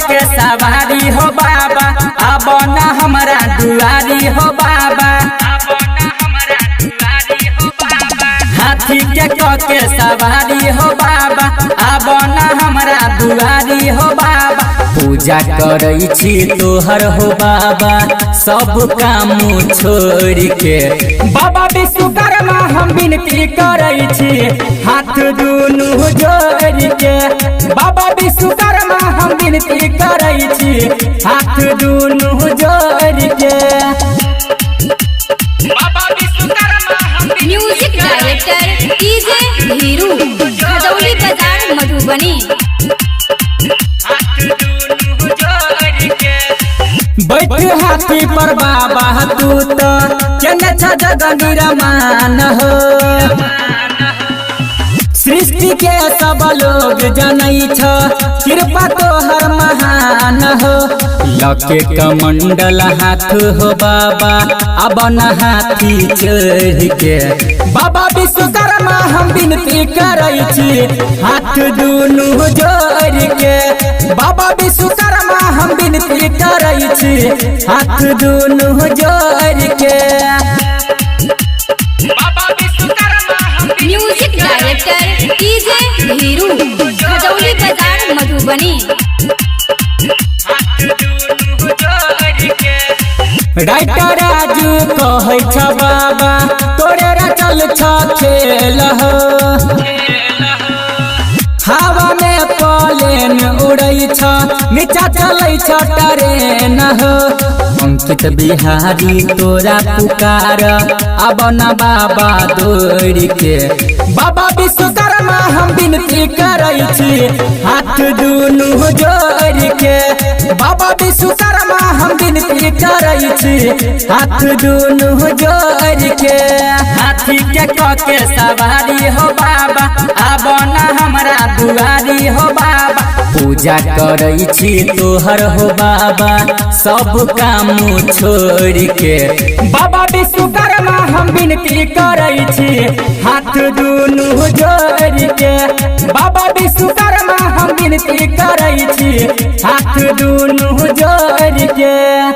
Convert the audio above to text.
के सवारी हो बाबा, अब न हमरा दुआरी हो बाबा। हाथी के सवारी हो बाबा, अब न हमरा दुआरी हो बाबा। पूजा करई छी तोहर हो बाबा, सब काम छोड़ के। बाबा विश्वकर्मा हम विनती करई छी, हाथ दुनू जोड़ के। बाबा विश्वकर्मा हम विनती करई छी, हाथ दुनू जोड़ के। Music director DJ Hiru, Khajauli बाजार मधुबनी। बैठ हाथी पर बाबा तू तो केने छ जग निरमान हो। सृष्टि के सब लोग जनई छ, कृपा तोहर महान हो। लके कमंडल हाथ हो बाबा, अब न हाथी चढ़ के। बाबा विश्वकर्मा हम विनती करई छी, हाथ दुनू जोड़ के। बाबा विश्वकर्मा हम विनती करई छी, हाथ दुनू जोड़ के। Music director DJ Hiru, Khajauli बाजार मधुबनी। राइटर राजू कहै छ बाबा, तोरे रचल छ खेल हो। हवा में प्लेन उड़ै छ, नीचा चलै छ ट्रेन हो। अंकित बिहारी तोरा पुकार, अब न बाबा दौड़ के। बाबा विश्वकर्मा हम विनती करई छी, हाथ दुनू जोड़ के। बाबा विश्वकर्मा हम विनती करई छी, हाथ दुनू जोड़ के। हाथी के सवारी हो बाबा, अब न हमरा दुआरी हो बाबा। पूजा करई छी तोहर हो बाबा, सब काम छोड़ के। बाबा विश्वकर्मा हम विनती करई छी, हाथ दुनू जोड़ के। बाबा विश्वकर्मा हम विनती करई छी, हाथ दुनू जोड़ के।